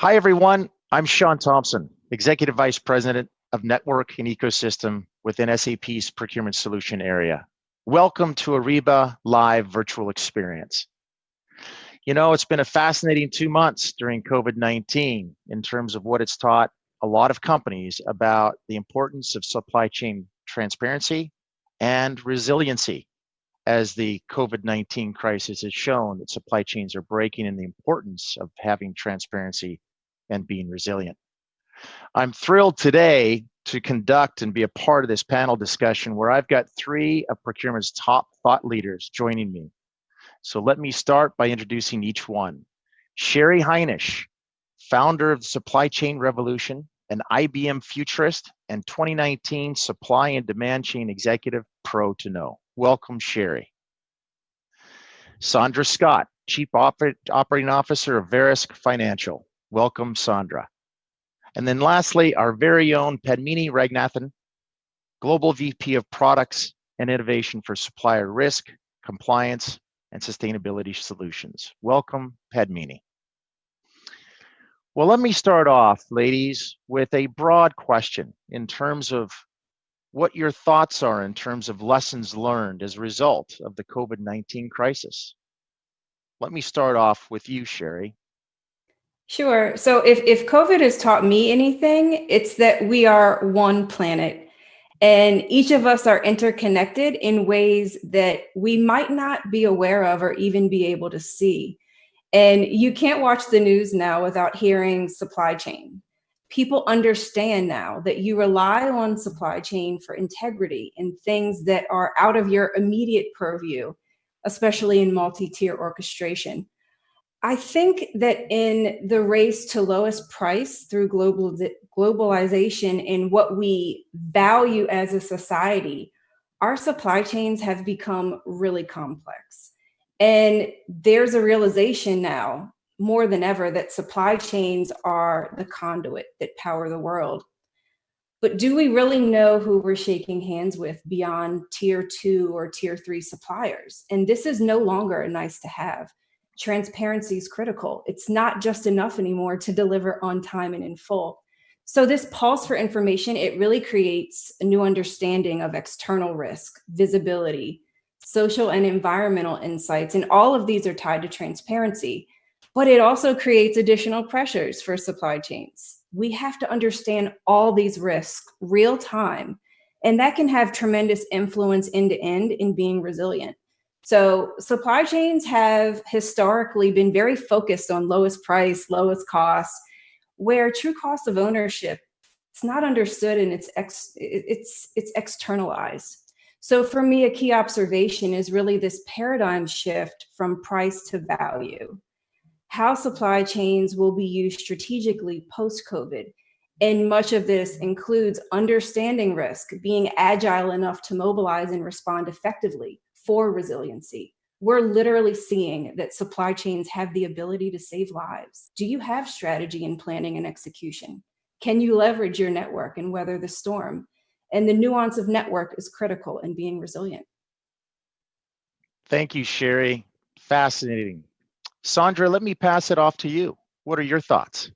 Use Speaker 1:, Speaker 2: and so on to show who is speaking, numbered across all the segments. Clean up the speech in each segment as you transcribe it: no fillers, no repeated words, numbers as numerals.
Speaker 1: Hi, everyone. I'm Sean Thompson, Executive Vice President of Network and Ecosystem within SAP's Procurement Solution area. Welcome to Ariba Live Virtual Experience. You know, it's been a fascinating 2 months during COVID-19 in terms of what it's taught a lot of companies about the importance of supply chain transparency and resiliency, as the COVID-19 crisis has shown that supply chains are breaking and the importance of having transparency and being resilient. I'm thrilled today to conduct and be a part of this panel discussion where I've got 3 of procurement's top thought leaders joining me. So let me start by introducing each one. Sherry Heinisch, founder of the Supply Chain Revolution, an IBM futurist, and 2019 Supply and Demand Chain Executive Pro to Know. Welcome, Sherry. Sandra Scott, Chief Operating Officer of Verisk Financial. Welcome, Sandra. And then lastly, our very own Padmini Ragnathan, Global VP of Products and Innovation for Supplier Risk, Compliance, and Sustainability Solutions. Welcome, Padmini. Well, let me start off, ladies, with a broad question in terms of what your thoughts are in terms of lessons learned as a result of the COVID-19 crisis. Let me start off with you, Sherry.
Speaker 2: Sure. So if COVID has taught me anything, it's that we are one planet and each of us are interconnected in ways that we might not be aware of or even be able to see. And you can't watch the news now without hearing supply chain. People understand now that you rely on supply chain for integrity and things that are out of your immediate purview, especially in multi-tier orchestration. I think that in the race to lowest price through globalization and what we value as a society, our supply chains have become really complex. And there's a realization now, more than ever, that supply chains are the conduit that power the world. But do we really know who we're shaking hands with beyond tier 2 or tier 3 suppliers? And this is no longer a nice to have. Transparency is critical. It's not just enough anymore to deliver on time and in full. So this pulse for information, it really creates a new understanding of external risk, visibility, social and environmental insights, and all of these are tied to transparency. But it also creates additional pressures for supply chains. We have to understand all these risks real time, and that can have tremendous influence end to end in being resilient. So supply chains have historically been very focused on lowest price, lowest cost, where true cost of ownership, it's not understood and it's externalized. So for me, a key observation is really this paradigm shift from price to value, how supply chains will be used strategically post-COVID. And much of this includes understanding risk, being agile enough to mobilize and respond effectively for resiliency. We're literally seeing that supply chains have the ability to save lives. Do you have strategy in planning and execution? Can you leverage your network and weather the storm? And the nuance of network is critical in being resilient.
Speaker 1: Thank you, Sherry. Fascinating. Sandra, let me pass it off to you. What are your thoughts?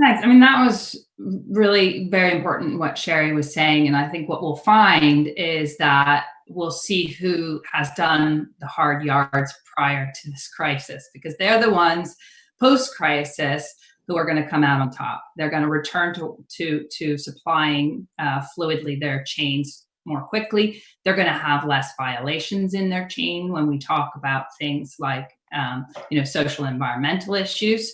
Speaker 3: Thanks. I mean, that was really very important what Sherry was saying. And I think what we'll find is that we'll see who has done the hard yards prior to this crisis, because they're the ones post-crisis who are going to come out on top. They're going to return to supplying fluidly their chains more quickly. They're going to have less violations in their chain when we talk about things like social environmental issues.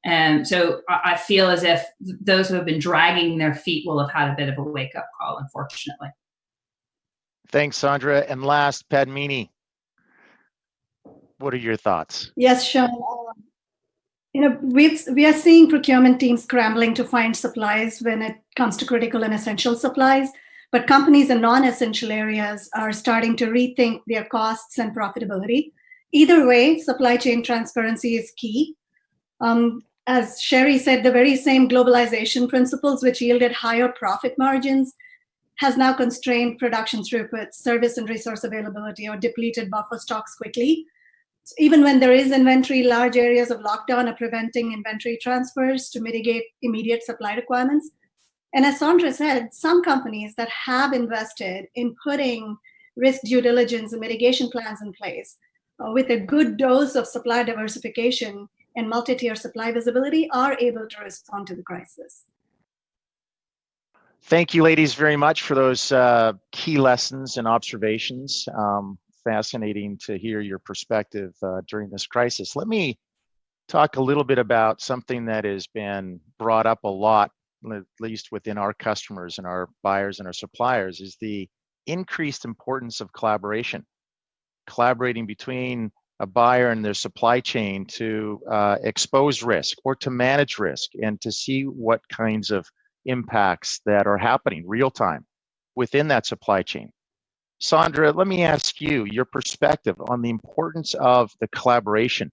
Speaker 3: And so I feel as if those who have been dragging their feet will have had a bit of a wake-up call, unfortunately.
Speaker 1: Thanks, Sandra. And last, Padmini, what are your thoughts?
Speaker 4: Yes, Sean. We are seeing procurement teams scrambling to find supplies when it comes to critical and essential supplies, but companies in non-essential areas are starting to rethink their costs and profitability. Either way, supply chain transparency is key. As Sherry said, the very same globalization principles which yielded higher profit margins has now constrained production throughput, service and resource availability, or depleted buffer stocks quickly. Even when there is inventory, large areas of lockdown are preventing inventory transfers to mitigate immediate supply requirements. And as Sandra said, some companies that have invested in putting risk due diligence and mitigation plans in place with a good dose of supply diversification and multi-tier supply visibility are able to respond to the crisis.
Speaker 1: Thank you, ladies, very much for those key lessons and observations. Fascinating to hear your perspective during this crisis. Let me talk a little bit about something that has been brought up a lot, at least within our customers and our buyers and our suppliers, is the increased importance of collaborating between a buyer and their supply chain to expose risk or to manage risk and to see what kinds of impacts that are happening real time within that supply chain. Sandra, let me ask you your perspective on the importance of the collaboration.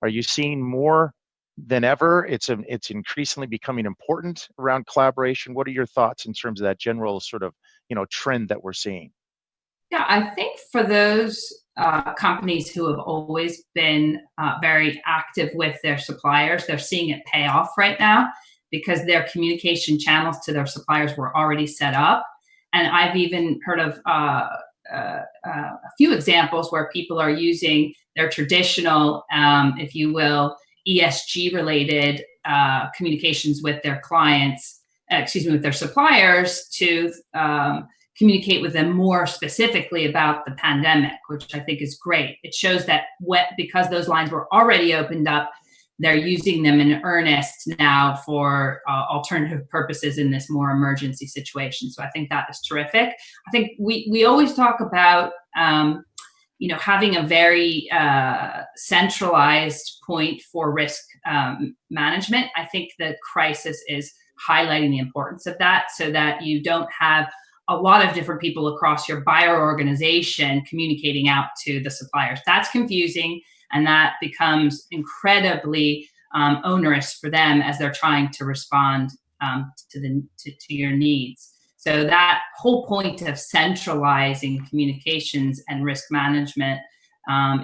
Speaker 1: Are you seeing more than ever? It's increasingly becoming important around collaboration. What are your thoughts in terms of that general sort of trend that we're seeing?
Speaker 3: Yeah, I think for those companies who have always been very active with their suppliers, they're seeing it pay off right now because their communication channels to their suppliers were already set up. And I've even heard of a few examples where people are using their traditional, if you will, ESG-related communications with their clients, with their suppliers to communicate with them more specifically about the pandemic, which I think is great. It shows that because those lines were already opened up, they're using them in earnest now for alternative purposes in this more emergency situation. So I think that is terrific. I think we always talk about having a very centralized point for risk management. I think the crisis is highlighting the importance of that so that you don't have a lot of different people across your buyer organization communicating out to the suppliers. That's confusing, and that becomes incredibly onerous for them as they're trying to respond to your needs. So that whole point of centralizing communications and risk management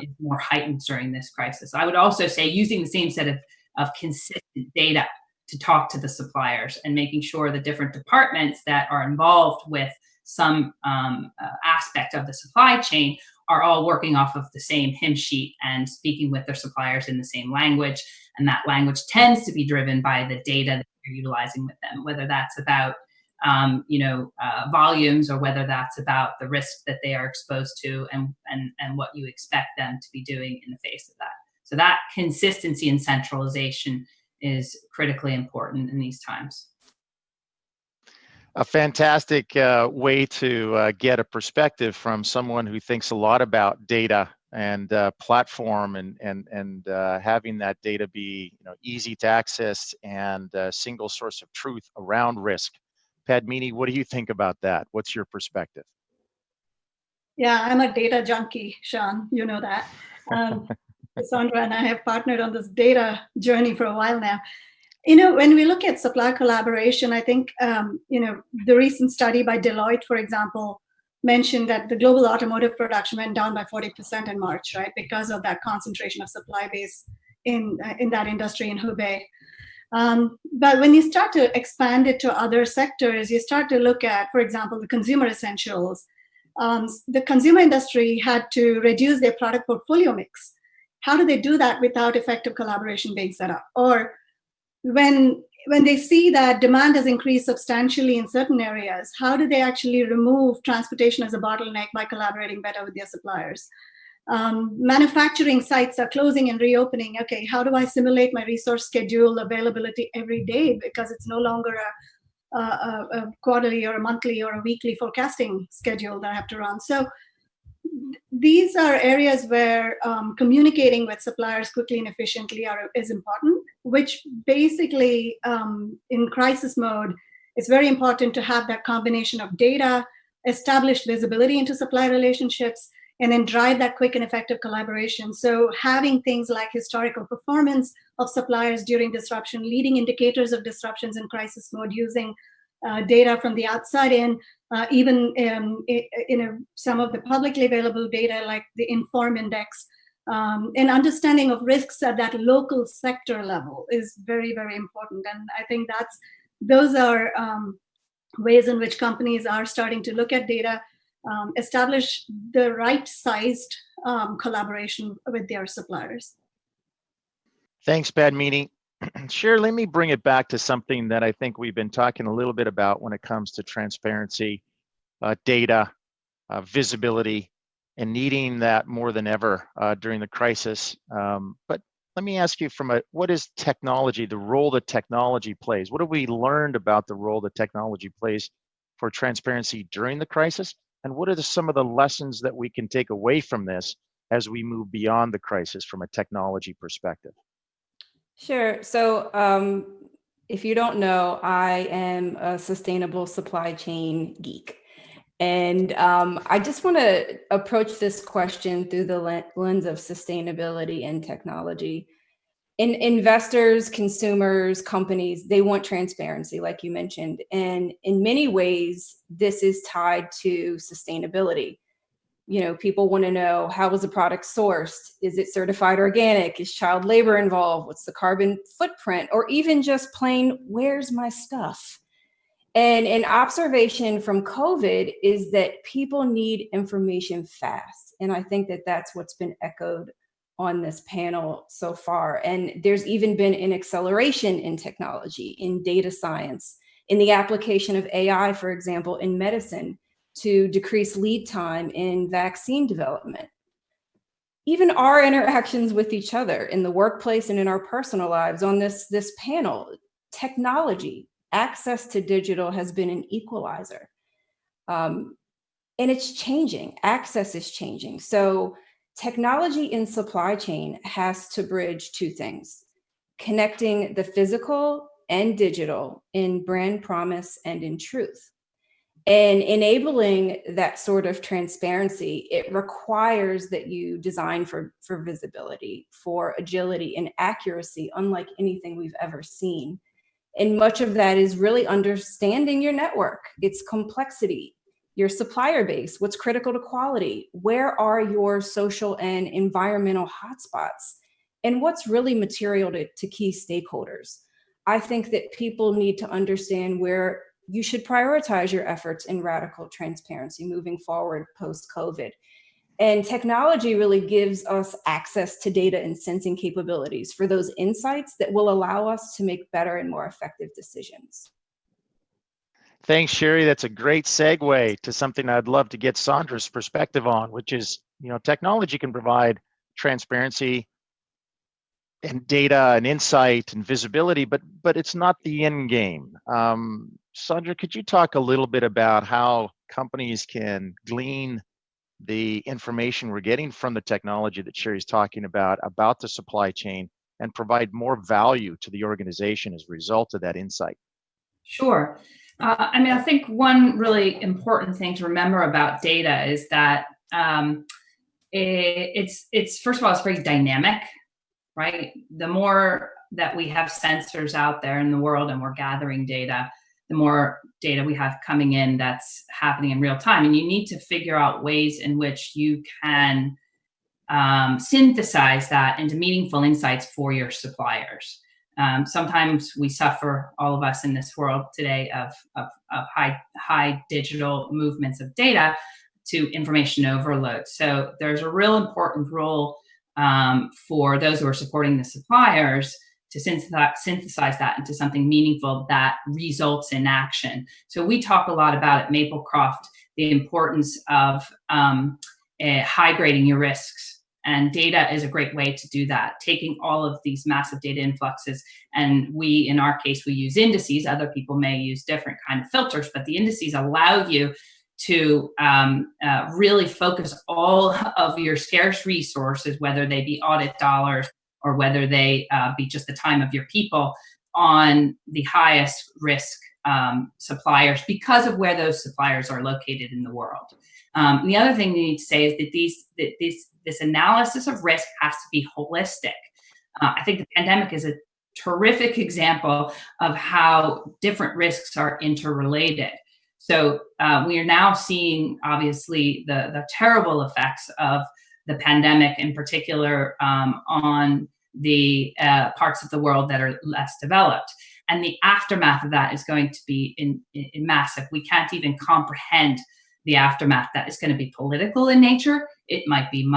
Speaker 3: is more heightened during this crisis. I would also say using the same set of consistent data to talk to the suppliers and making sure the different departments that are involved with some aspect of the supply chain are all working off of the same hymn sheet and speaking with their suppliers in the same language. And that language tends to be driven by the data that you're utilizing with them, whether that's about volumes or whether that's about the risk that they are exposed to and what you expect them to be doing in the face of that. So that consistency and centralization is critically important in these times.
Speaker 1: A fantastic way to get a perspective from someone who thinks a lot about data and platform and having that data be easy to access and a single source of truth around risk. Padmini, what do you think about that? What's your perspective?
Speaker 4: Yeah, I'm a data junkie, Sean. You know that. Sandra and I have partnered on this data journey for a while now. When we look at supplier collaboration, I think, the recent study by Deloitte, for example, mentioned that the global automotive production went down by 40% in March, right? Because of that concentration of supply base in that industry in Hubei. But when you start to expand it to other sectors, you start to look at, for example, the consumer essentials. The consumer industry had to reduce their product portfolio mix. How do they do that without effective collaboration being set up? Or when they see that demand has increased substantially in certain areas, how do they actually remove transportation as a bottleneck by collaborating better with their suppliers? Manufacturing sites are closing and reopening. Okay, how do I simulate my resource schedule availability every day because it's no longer a quarterly or a monthly or a weekly forecasting schedule that I have to run? So these are areas where communicating with suppliers quickly and efficiently is important, which basically in crisis mode, it's very important to have that combination of data, established visibility into supply relationships, and then drive that quick and effective collaboration. So having things like historical performance of suppliers during disruption, leading indicators of disruptions in crisis mode, using data from the outside in, even some of the publicly available data like the Inform Index And understanding of risks at that local sector level is very, very important. And I think those are ways in which companies are starting to look at data, establish the right sized collaboration with their suppliers.
Speaker 1: Thanks, Padmini. Sure, let me bring it back to something that I think we've been talking a little bit about when it comes to transparency, data, visibility, and needing that more than ever during the crisis. But let me ask you what is technology, the role that technology plays? What have we learned about the role that technology plays for transparency during the crisis? And what are some of the lessons that we can take away from this as we move beyond the crisis from a technology perspective?
Speaker 2: Sure. So if you don't know, I am a sustainable supply chain geek. And I just want to approach this question through the lens of sustainability and technology. Investors, consumers, companies, they want transparency, like you mentioned. And in many ways, this is tied to sustainability. People want to know, how was the product sourced? Is it certified organic? Is child labor involved? What's the carbon footprint? Or even just plain, where's my stuff? And an observation from COVID is that people need information fast. And I think that that's what's been echoed on this panel so far. And there's even been an acceleration in technology, in data science, in the application of AI, for example, in medicine, to decrease lead time in vaccine development. Even our interactions with each other in the workplace and in our personal lives on this panel, technology, access to digital has been an equalizer. And it's changing. Access is changing. So technology in supply chain has to bridge two things: connecting the physical and digital in brand promise and in truth. And enabling that sort of transparency, it requires that you design for visibility, for agility and accuracy, unlike anything we've ever seen. And much of that is really understanding your network, its complexity, your supplier base, what's critical to quality, where are your social and environmental hotspots, and what's really material to key stakeholders. I think that people need to understand where you should prioritize your efforts in radical transparency moving forward post-COVID. And technology really gives us access to data and sensing capabilities for those insights that will allow us to make better and more effective decisions.
Speaker 1: Thanks, Sherry. That's a great segue to something I'd love to get Sandra's perspective on, which is, technology can provide transparency and data and insight and visibility, but it's not the end game. Sandra, could you talk a little bit about how companies can glean the information we're getting from the technology that Sherry's talking about the supply chain, and provide more value to the organization as a result of that insight?
Speaker 3: Sure. I think one really important thing to remember about data is that it's first of all, it's very dynamic, right? The more that we have sensors out there in the world and we're gathering data, the more data we have coming in that's happening in real time. And you need to figure out ways in which you can synthesize that into meaningful insights for your suppliers. Sometimes we suffer, all of us in this world today, of high digital movements of data to information overload. So there's a real important role for those who are supporting the suppliers to synthesize that into something meaningful that results in action. So we talk a lot about at Maplecroft the importance of high grading your risks. And data is a great way to do that, taking all of these massive data influxes. And we, in our case, we use indices. Other people may use different kind of filters, but the indices allow you to really focus all of your scarce resources, whether they be audit dollars or whether they be just the time of your people, on the highest risk suppliers because of where those suppliers are located in the world. The other thing we need to say is that this analysis of risk has to be holistic. I think the pandemic is a terrific example of how different risks are interrelated. So we are now seeing, obviously, the terrible effects of the pandemic, in particular on the parts of the world that are less developed. And the aftermath of that is going to be in massive. We can't even comprehend the aftermath. That is going to be political in nature. It might be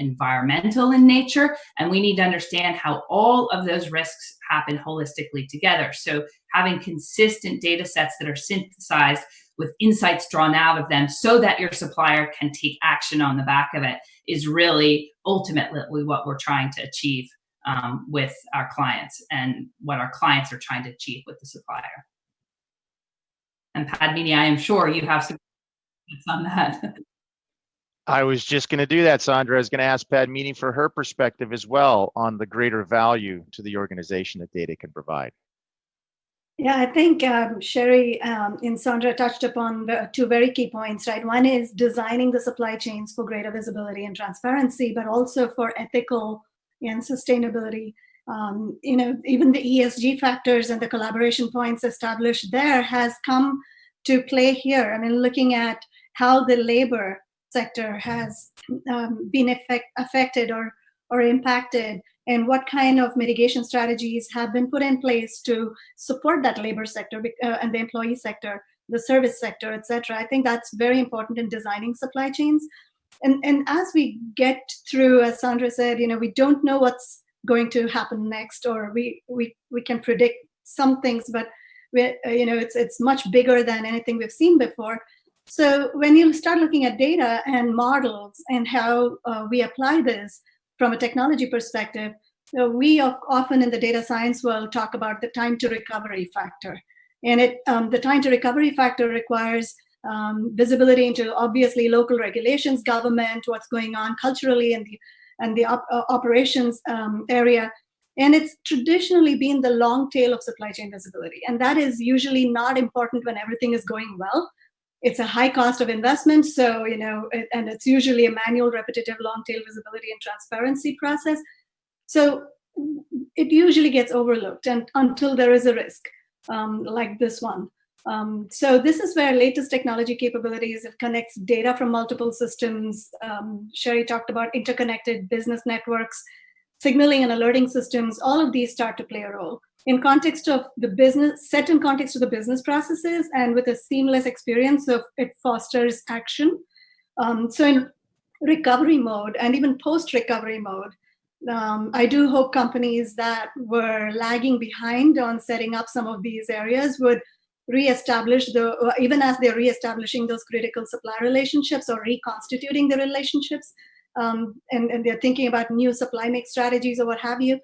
Speaker 3: environmental in nature. And we need to understand how all of those risks happen holistically together. So having consistent data sets that are synthesized with insights drawn out of them so that your supplier can take action on the back of it is really ultimately what we're trying to achieve with our clients, and what our clients are trying to achieve with the supplier. And Padmini, I am sure you have some thoughts on that.
Speaker 1: I was just going to do that, Sandra. I was going to ask Padmini for her perspective as well on the greater value to the organization that data can provide.
Speaker 4: Yeah, I think Sherry and Sandra touched upon the two very key points, right? One is designing the supply chains for greater visibility and transparency, but also for ethical and sustainability. Even the ESG factors and the collaboration points established there has come to play here. I mean, looking at how the labor sector has been affected or impacted, and what kind of mitigation strategies have been put in place to support that labor sector and the employee sector, the service sector, et cetera. I think that's very important in designing supply chains. And as we get through, as Sandra said, we don't know what's going to happen next, or we can predict some things, but it's much bigger than anything we've seen before. So when you start looking at data and models and how we apply this from a technology perspective, we often in the data science world talk about the time to recovery factor. And the time to recovery factor requires visibility into obviously local regulations, government, what's going on culturally and the operations area. And it's traditionally been the long tail of supply chain visibility. And that is usually not important when everything is going well. It's a high cost of investment. So, and it's usually a manual, repetitive, long tail visibility and transparency process. So it usually gets overlooked and until there is a risk like this one. So this is where latest technology capabilities, it connects data from multiple systems. Sherry talked about interconnected business networks, signaling and alerting systems. All of these start to play a role in context of the business, set in context of the business processes, and with a seamless experience of it fosters action. So in recovery mode and even post-recovery mode, I do hope companies that were lagging behind on setting up some of these areas would reestablish even as they're reestablishing those critical supply relationships or reconstituting the relationships, and they're thinking about new supply mix strategies or what have you,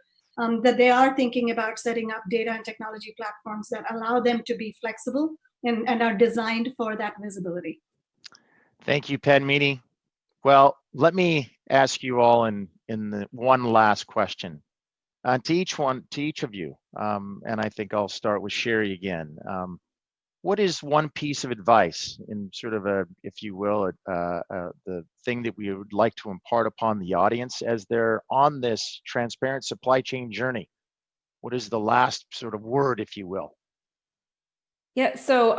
Speaker 4: that they are thinking about setting up data and technology platforms that allow them to be flexible and are designed for that visibility. Thank you,
Speaker 1: Padmini. Well, let me ask you all in the one last question to each of you, and I think I'll start with Sherry again. What is one piece of advice in sort of if you will, the thing that we would like to impart upon the audience as they're on this transparent supply chain journey? What is the last sort of word, if you will?
Speaker 2: Yeah, so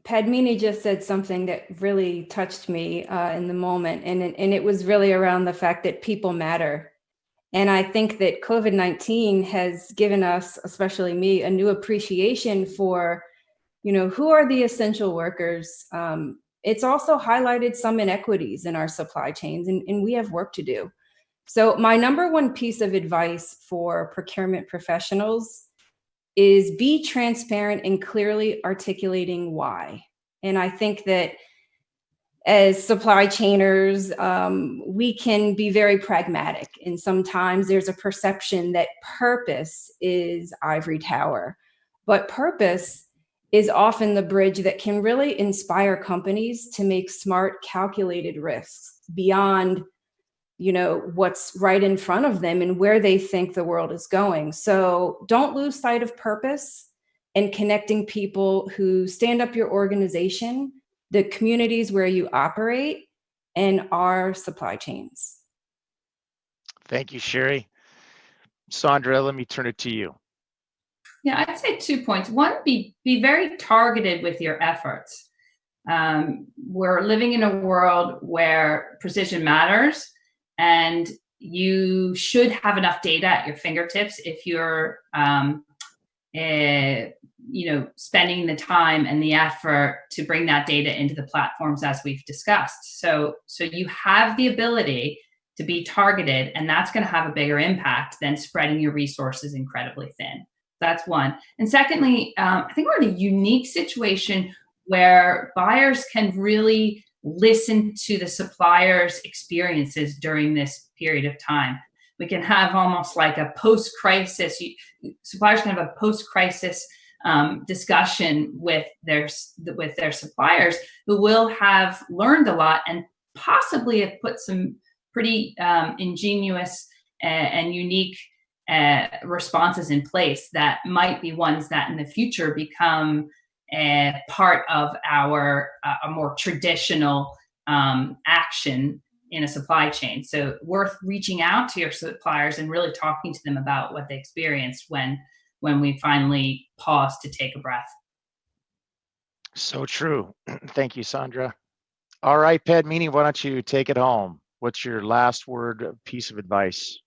Speaker 2: Padmini just said something that really touched me in the moment, and it was really around the fact that people matter. And I think that COVID-19 has given us, especially me, a new appreciation for who are the essential workers. It's also highlighted some inequities in our supply chains, and we have work to do. So my number one piece of advice for procurement professionals is be transparent and clearly articulating why. And I think that as supply chainers, we can be very pragmatic. And sometimes there's a perception that purpose is ivory tower, but purpose is often the bridge that can really inspire companies to make smart, calculated risks beyond, what's right in front of them and where they think the world is going. So don't lose sight of purpose and connecting people who stand up your organization, the communities where you operate, and our supply chains.
Speaker 1: Thank you, Sherry. Sandra, let me turn it to you.
Speaker 3: Yeah, I'd say 2 points. One, be very targeted with your efforts. We're living in a world where precision matters, and you should have enough data at your fingertips if you're spending the time and the effort to bring that data into the platforms as we've discussed. So you have the ability to be targeted, and that's going to have a bigger impact than spreading your resources incredibly thin. That's one. And secondly, I think we're in a unique situation where buyers can really listen to the suppliers' experiences during this period of time. We can have almost like a post-crisis, suppliers can have a post-crisis discussion with their suppliers, who will have learned a lot and possibly have put some pretty ingenious and unique responses in place that might be ones that in the future become part of our a more traditional action in a supply chain. So worth reaching out to your suppliers and really talking to them about what they experienced when we finally pause to take a breath.
Speaker 1: So true. Thank you, Sandra. All right, Padmini, why don't you take it home? What's your last word piece of advice?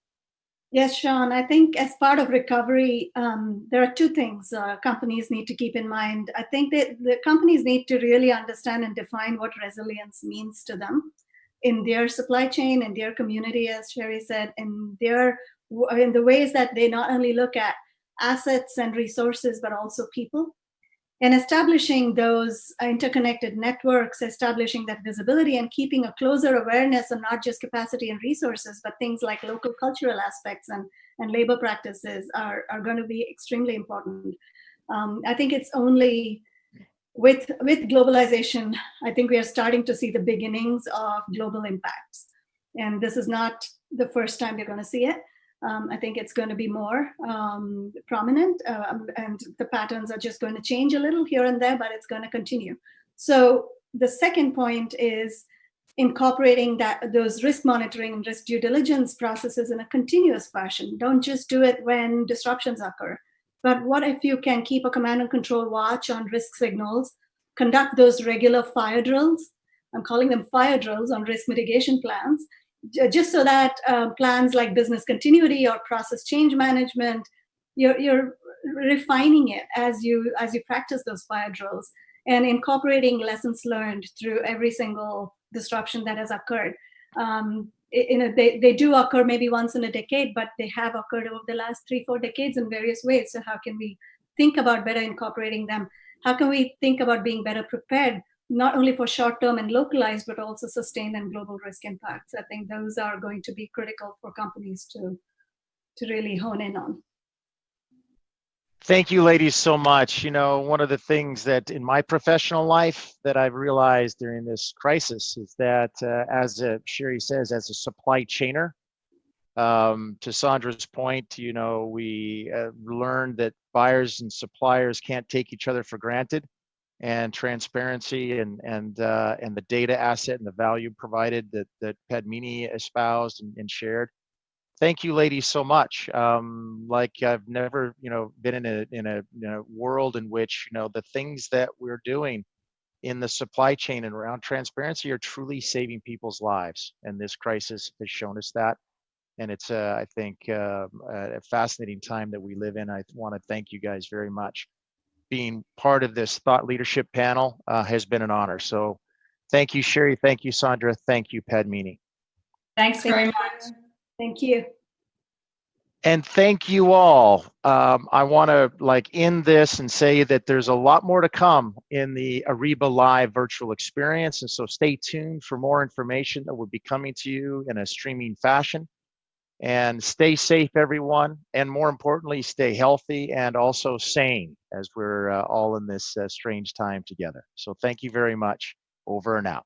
Speaker 4: Yes, Sean, I think as part of recovery, there are two things companies need to keep in mind. I think that the companies need to really understand and define what resilience means to them in their supply chain, in their community, as Sherry said, in the ways that they not only look at assets and resources, but also people. And establishing those interconnected networks, establishing that visibility, and keeping a closer awareness of not just capacity and resources, but things like local cultural aspects and labor practices are going to be extremely important. I think it's only with globalization, I think we are starting to see the beginnings of global impacts. And this is not the first time you're going to see it. I think it's going to be more prominent, and the patterns are just going to change a little here and there, but it's going to continue. So the second point is incorporating those risk monitoring and risk due diligence processes in a continuous fashion. Don't just do it when disruptions occur. But what if you can keep a command and control watch on risk signals, conduct those regular fire drills? I'm calling them fire drills on risk mitigation plans, just so that plans like business continuity or process change management, you're refining it as you practice those fire drills and incorporating lessons learned through every single disruption that has occurred. They do occur maybe once in a decade, but they have occurred over the last 3-4 decades in various ways. So how can we think about better incorporating them? How can we think about being better prepared, not only for short-term and localized, but also sustained and global risk impacts? I think those are going to be critical for companies to really hone in on.
Speaker 1: Thank you, ladies, so much. You know, one of the things that in my professional life that I've realized during this crisis is that, as Sherry says, as a supply chainer, to Sandra's point, you know, we learned that buyers and suppliers can't take each other for granted, and transparency and the data asset and the value provided that Padmini espoused and shared. Thank you, ladies, so much. Like I've never, been in a world in which, the things that we're doing in the supply chain and around transparency are truly saving people's lives. And this crisis has shown us that. And it's, I think, a fascinating time that we live in. I want to thank you guys very much. Being part of this thought leadership panel has been an honor. So thank you, Sherry. Thank you, Sandra. Thank you, Padmini.
Speaker 3: Thanks very much.
Speaker 4: Thank you.
Speaker 1: And thank you all. I want to end this and say that there's a lot more to come in the Ariba Live virtual experience. And so stay tuned for more information that will be coming to you in a streaming fashion. And stay safe, everyone. And more importantly, stay healthy and also sane as we're all in this strange time together. So thank you very much. Over and out.